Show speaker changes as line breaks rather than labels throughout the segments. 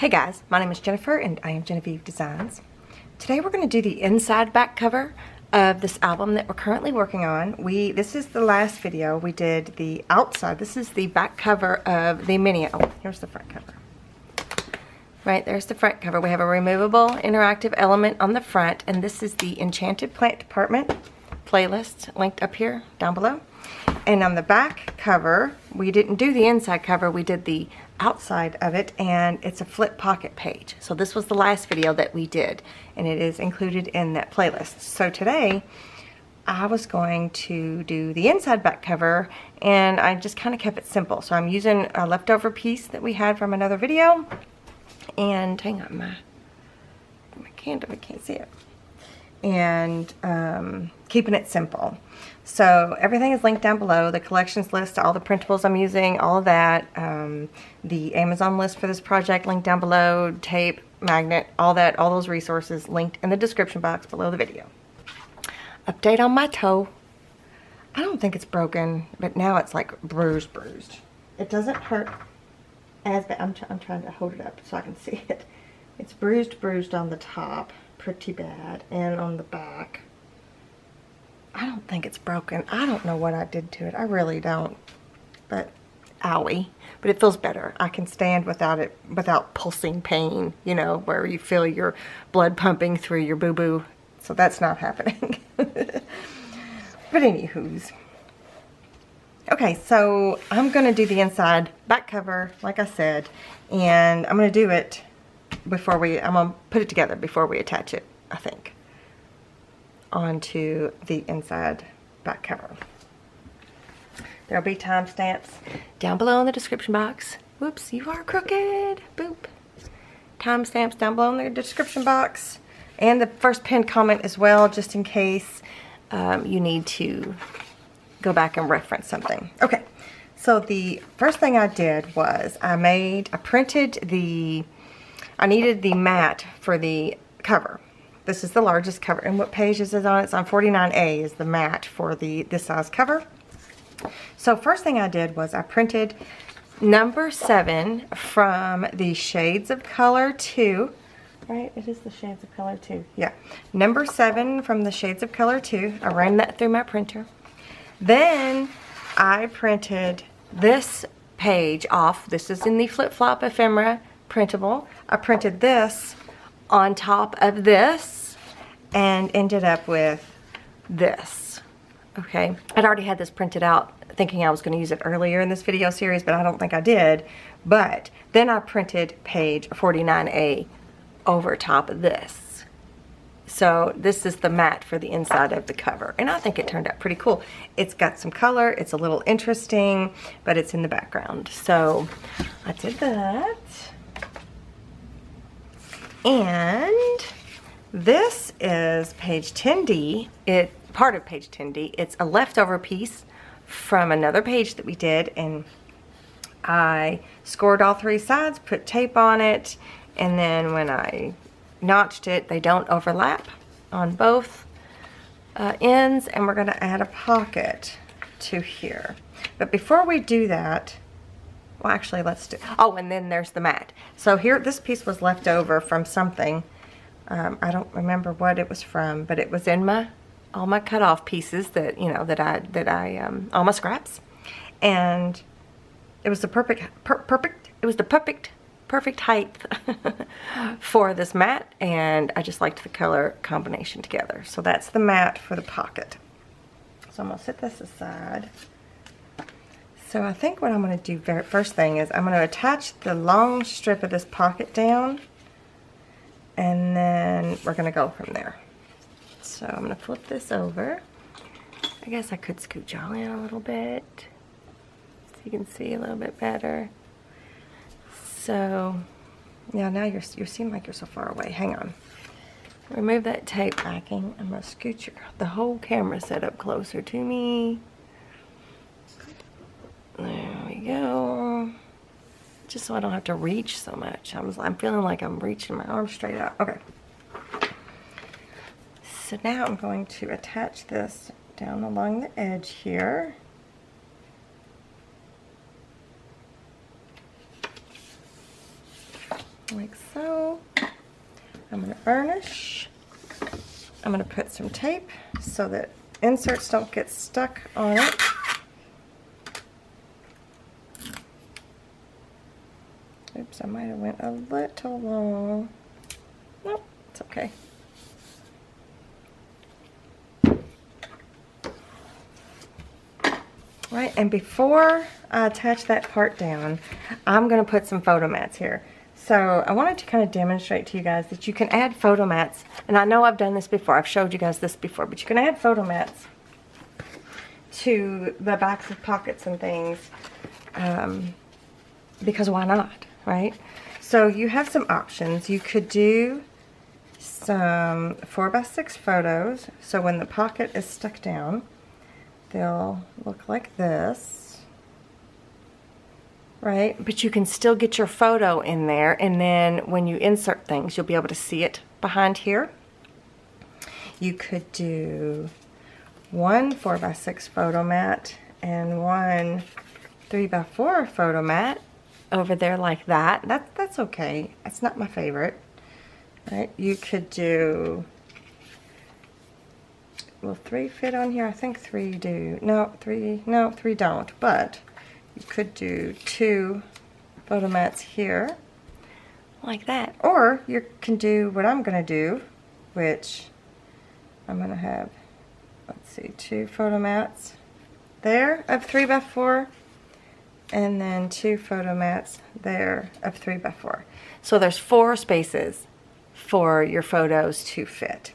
Hey guys, my name is Jennifer and I am Jenofeve Designs. Today we're going to do the inside back cover of this album that we're currently working on. This is the last video. We did the outside. This is the back cover of the mini. Oh, here's the front cover. Right, there's the front cover. We have a removable interactive element on the front, and this is the Enchanted Plant Department playlist linked up here, down below. And on the back cover, we didn't do the inside cover, we did the outside of it, and it's a flip pocket page. So this was the last video that we did, and it is included in that playlist. So today, I was going to do the inside back cover, and I just kind of kept it simple. So I'm using a leftover piece that we had from another video, and hang on, my candle, I can't see it. And keeping it simple. So everything is linked down below. The collections list, all the printables I'm using, all of that. The Amazon list for this project linked down below. Tape, magnet, all that, all those resources linked in the description box below the video. Update on my toe. I don't think it's broken, but now it's like bruised. It doesn't hurt as bad. I'm trying to hold it up so I can see it. It's bruised on the top. Pretty bad, and on the back I don't think it's broken. I don't know what I did to it. I really don't, but owie, but it feels better. I can stand without pulsing pain, you know, where you feel your blood pumping through your boo-boo. So that's not happening. But anywho's, okay, so I'm gonna do the inside back cover like I said, and I'm gonna do it before I'm gonna put it together before we attach it, I think, onto the inside back cover. There'll be timestamps down below in the description box. Whoops, you are crooked. Boop. Timestamps down below in the description box, and the first pinned comment as well, just in case you need to go back and reference something. Okay, so the first thing I did was I needed the mat for the cover. This is the largest cover. And what page is it on? It's on 49A is the mat for this size cover. So first thing I did was I printed number 7 from the Shades of Color 2. Right? It is the Shades of Color 2. Yeah. Number 7 from the Shades of Color 2. I ran that through my printer. Then I printed this page off. This is in the Flip Flop Ephemera printable. I printed this on top of this and ended up with this. Okay, I'd already had this printed out thinking I was going to use it earlier in this video series, but I don't think I did. But then I printed page 49A over top of this. So this is the mat for the inside of the cover, and I think it turned out pretty cool. It's got some color, it's a little interesting, but it's in the background. So I did that. And this is page 10D. Part of page 10D. It's a leftover piece from another page that we did, and I scored all 3 sides, put tape on it, and then when I notched it, they don't overlap on both ends, and we're going to add a pocket to here. But before we do that, well, actually, let's do, oh, and then there's the mat. So here, this piece was left over from something. I don't remember what it was from, but it was in all my cutoff pieces that, you know, all my scraps. And it was the perfect height for this mat, and I just liked the color combination together. So that's the mat for the pocket. So I'm gonna set this aside. So I think what I'm going to do first thing is I'm going to attach the long strip of this pocket down, and then we're going to go from there. So I'm going to flip this over. I guess I could scoot y'all in a little bit so you can see a little bit better. So yeah, now you seem like you're so far away. Hang on. Remove that tape backing. I'm going to scoot the whole camera set up closer to me. There we go. Just so I don't have to reach so much. I'm feeling like I'm reaching my arm straight out. Okay. So now I'm going to attach this down along the edge here. like so. I'm going to burnish. I'm going to put some tape so that inserts don't get stuck on it. Oops, I might have went a little long. Nope, it's okay. Right, and before I attach that part down, I'm going to put some photo mats here. So I wanted to kind of demonstrate to you guys that you can add photo mats, and I know I've done this before, I've showed you guys this before, but you can add photo mats to the backs of pockets and things, because why not, right? So you have some options. You could do some 4x6 photos, so when the pocket is stuck down, they'll look like this. Right, but you can still get your photo in there, and then when you insert things, you'll be able to see it behind here. You could do one 4x6 photo mat and one 3x4 photo mat over there like that. That's okay. That's not my favorite. Right? You could do, will 3 fit on here? I think 3 do. No, 3 don't, but you could do 2 photo mats here, like that. Or you can do what I'm going to do, which I'm going to have, let's see, 2 photo mats there of 3x4, and then 2 photo mats there of 3x4. So there's 4 spaces for your photos to fit.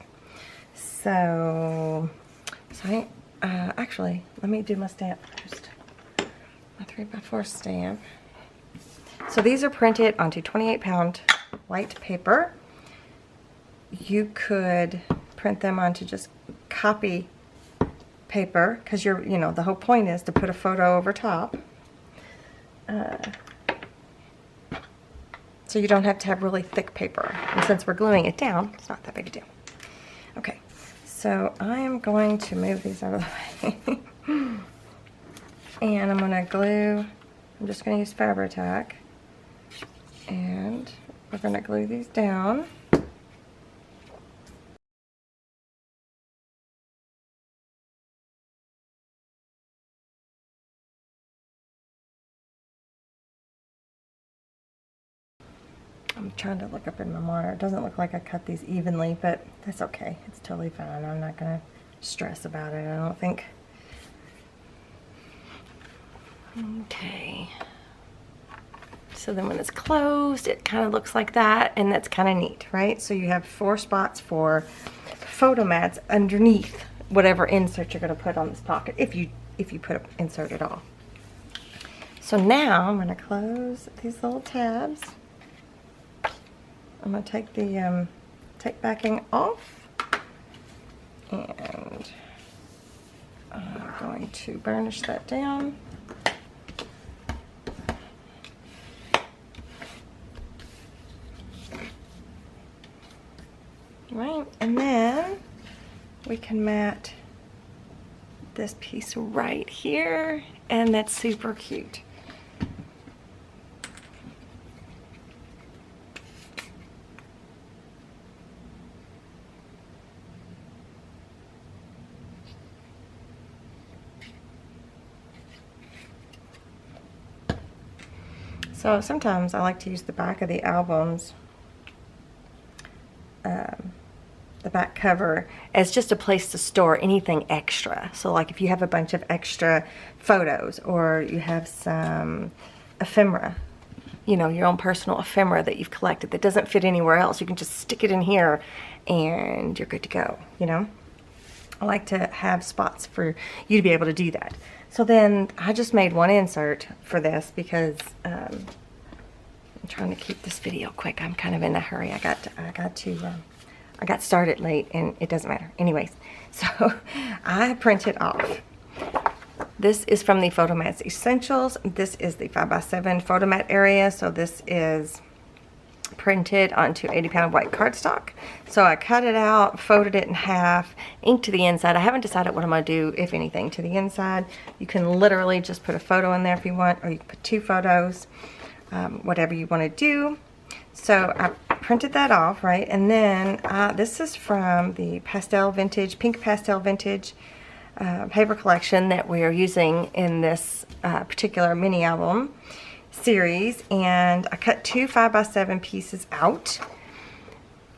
So actually, let me do my stamp first. A 3x4 stamp. So these are printed onto 28-pound white paper. You could print them onto just copy paper, because the whole point is to put a photo over top. So you don't have to have really thick paper. And since we're gluing it down, it's not that big a deal. Okay, so I am going to move these out of the way. And I'm going to glue, I'm just going to use Fabri-Tac, and we're going to glue these down. I'm trying to look up in my monitor. It doesn't look like I cut these evenly, but that's okay. It's totally fine. I'm not going to stress about it, I don't think. Okay, so then when it's closed, it kind of looks like that, and that's kind of neat, right? So you have 4 spots for photo mats underneath whatever insert you're going to put on this pocket, if you put an insert at all. So now I'm going to close these little tabs. I'm going to take the tape backing off, and I'm going to burnish that down. Right, and then we can mat this piece right here, and that's super cute. So sometimes I like to use the back of the albums, the back cover, as just a place to store anything extra. So like if you have a bunch of extra photos, or you have some ephemera, your own personal ephemera that you've collected that doesn't fit anywhere else, you can just stick it in here and you're good to go, I like to have spots for you to be able to do that. So then I just made one insert for this because I'm trying to keep this video quick. I'm kind of in a hurry. I got started late, and it doesn't matter. Anyways, so I printed off. This is from the Photomats Essentials. This is the 5x7 Photomat area. So this is printed onto 80-pound white cardstock. So I cut it out, folded it in half, inked to the inside. I haven't decided what I'm going to do, if anything, to the inside. You can literally just put a photo in there if you want, or you can put 2 photos, whatever you want to do. So I printed that off, right? And then this is from the pink pastel vintage paper collection that we are using in this particular mini album series. And I cut 2 5x7 pieces out,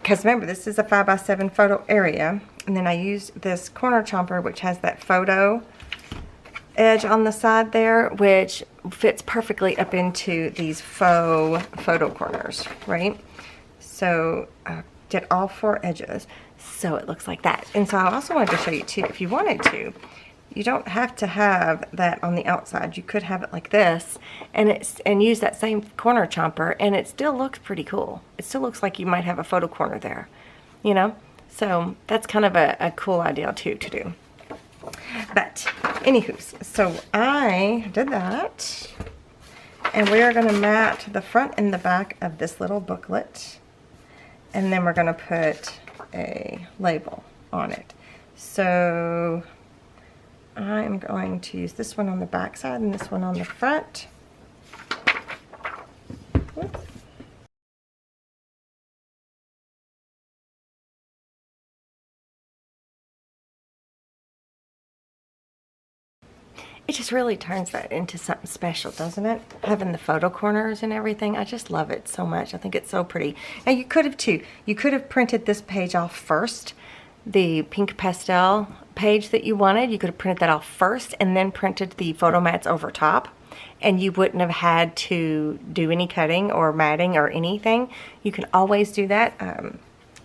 because remember, this is a 5x7 photo area. And then I used this corner chomper, which has that photo edge on the side there, which fits perfectly up into these faux photo corners, right? So I did all 4 edges, so it looks like that. And so I also wanted to show you too, if you wanted to, you don't have to have that on the outside. You could have it like this, and use that same corner chomper, and it still looks pretty cool. It still looks like you might have a photo corner there, you know? So that's kind of a cool idea too to do. But anywho's, so I did that, and we are going to mat the front and the back of this little booklet, and then we're going to put a label on it. So I'm going to use this one on the back side and this one on the front. Whoops. It just really turns that into something special, doesn't it? Having the photo corners and everything. I just love it so much. I think it's so pretty. Now you could have too. You could have printed this page off first. The pink pastel page that you wanted, you could have printed that off first and then printed the photo mats over top. And you wouldn't have had to do any cutting or matting or anything. You can always do that.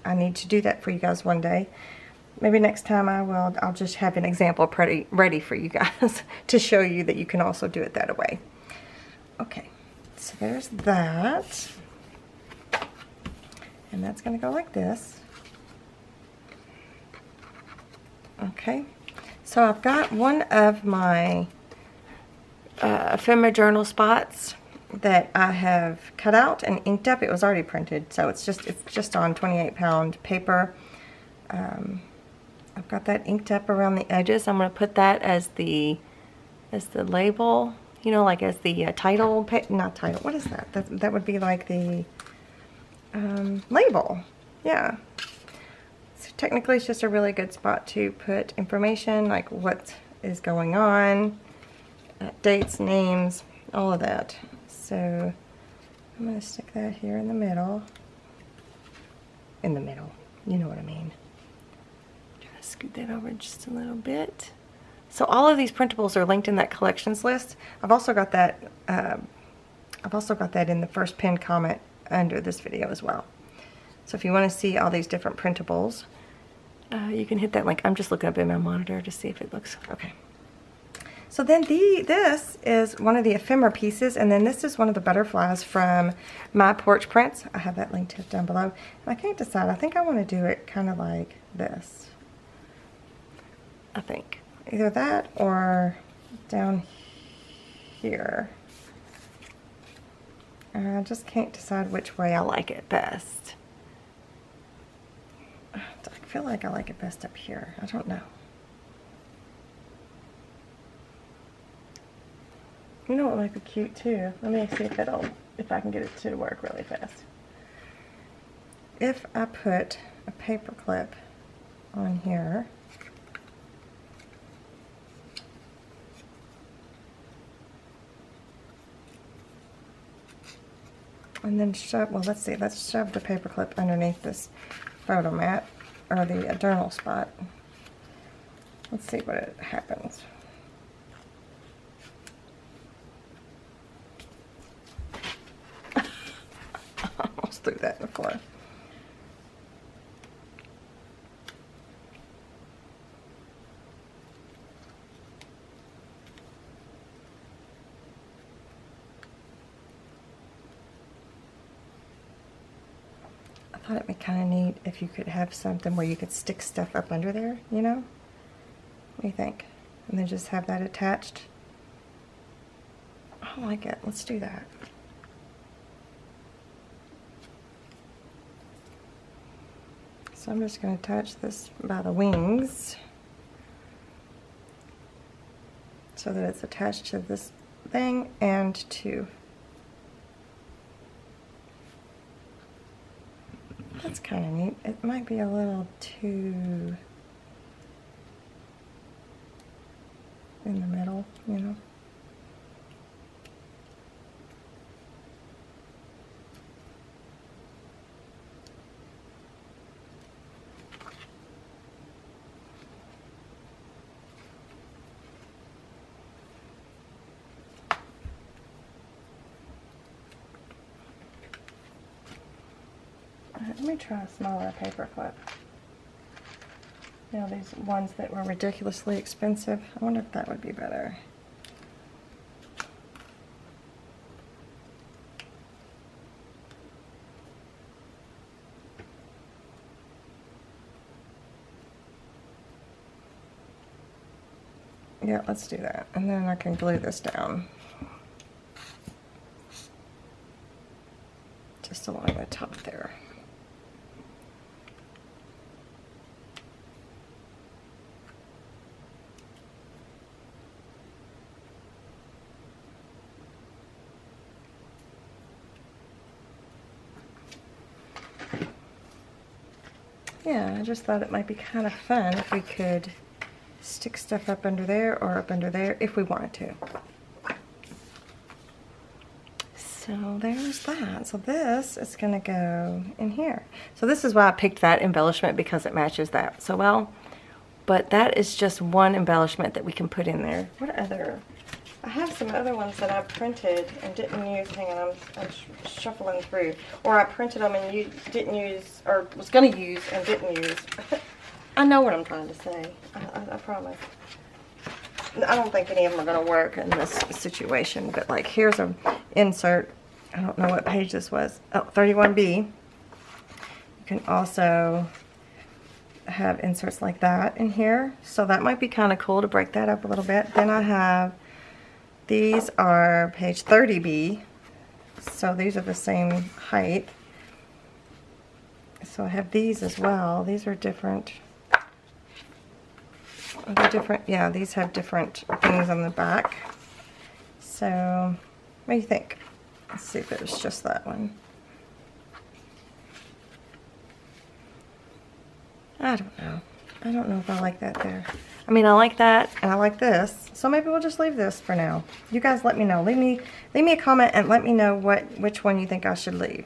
I need to do that for you guys one day. Maybe next time I'll just have an example ready for you guys to show you that you can also do it that way. Okay, so there's that. And that's going to go like this. Okay, so I've got one of my ephemera journal spots that I have cut out and inked up. It was already printed, so it's just on 28-pound paper. I've got that inked up around the edges. I'm going to put that as the label, you know, like as the title, not title, what is that? That would be like the label, yeah. So technically it's just a really good spot to put information, like what is going on, dates, names, all of that. So I'm going to stick that here in the middle. In the middle, you know what I mean. Scoot that over just a little bit. So all of these printables are linked in that collections list. I've also got that in the first pinned comment under this video as well. So if you want to see all these different printables, you can hit that link. I'm just looking up in my monitor to see if it looks okay. So then this is one of the ephemera pieces, and then this is one of the butterflies from My Porch Prints. I have that linked down below. And I can't decide. I think I want to do it kind of like this. I think either that or down here. I just can't decide which way I like it best. I feel like I like it best up here. I don't know. You know what might be cute too? Let me see if I can get it to work really fast. If I put a paper clip on here, and then shove, well, let's see, let's shove the paper clip underneath this photo mat, or the journal spot. Let's see what happens. I almost threw that before. I thought it'd be kind of neat if you could have something where you could stick stuff up under there, you know? What do you think? And then just have that attached. I like it. Let's do that. So I'm just going to attach this by the wings so that it's attached to this thing and to That's kind of neat. It might be a little too in the middle, you know. Let me try a smaller paper clip. You know, these ones that were ridiculously expensive. I wonder if that would be better. Yeah, let's do that. And then I can glue this down. Just along the top there. Yeah, I just thought it might be kind of fun if we could stick stuff up under there or up under there if we wanted to. So there's that. So this is going to go in here. So this is why I picked that embellishment, because it matches that so well. But that is just one embellishment that we can put in there. What other? I have some other ones that I printed and didn't use. Hang on, I'm shuffling through. Or I printed them and you didn't use, or was going to use and didn't use. I know what I'm trying to say. I promise. I don't think any of them are going to work in this situation. But like, here's an insert. I don't know what page this was. Oh, 31B. You can also have inserts like that in here. So that might be kind of cool to break that up a little bit. Then I have, these are page 30B. So these are the same height. So I have these as well. These are different. They're different. Yeah, these have different things on the back. So what do you think? Let's see if it was just that one. I don't know. I don't know if I like that there. I mean, I like that and I like this. So maybe we'll just leave this for now. You guys let me know. Leave me a comment and let me know which one you think I should leave.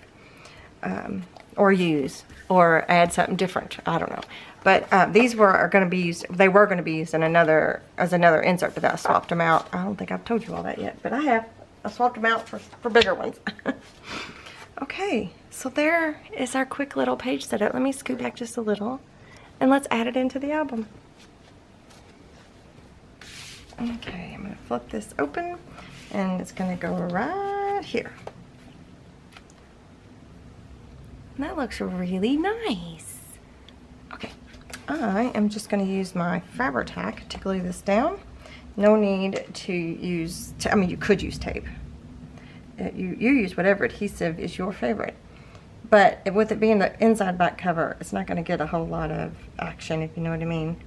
Or use. Or add something different. I don't know. But these are going to be used. They were going to be used in as another insert, but I swapped them out. I don't think I've told you all that yet, but I have. I swapped them out for bigger ones. Okay, so there is our quick little page setup. Let me scoot back just a little, and let's add it into the album. Okay, I'm going to flip this open, and it's going to go right here. And that looks really nice. Okay, I am just going to use my Fabri-Tac to glue this down. No need to use, I mean, you could use tape. You use whatever adhesive is your favorite. But with it being the inside back cover, it's not going to get a whole lot of action, if you know what I mean.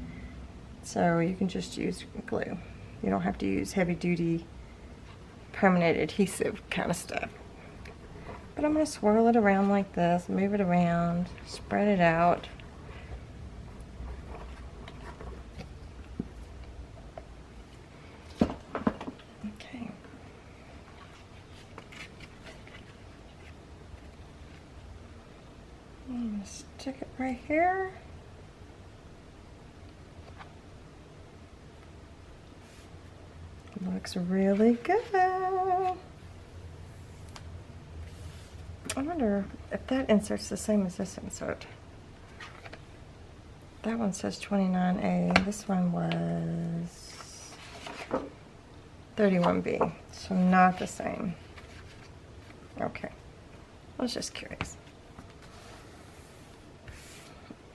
So you can just use glue. You don't have to use heavy duty permanent adhesive kind of stuff. But I'm going to swirl it around like this, move it around, spread it out. Okay. I'm going to stick it right here. Looks really good. I wonder if that insert's the same as this insert. That one says 29A. This one was 31B. So not the same. Okay. I was just curious.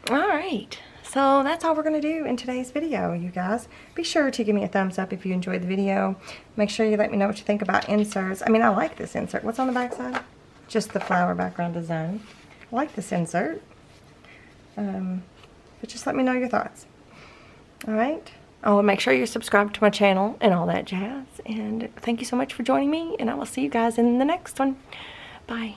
Alright. So that's all we're going to do in today's video, you guys. Be sure to give me a thumbs up if you enjoyed the video. Make sure you let me know what you think about inserts. I mean, I like this insert. What's on the back side? Just the flower background design. I like this insert. But just let me know your thoughts. Alright? Oh, and make sure you're subscribed to my channel and all that jazz. And thank you so much for joining me. And I will see you guys in the next one. Bye.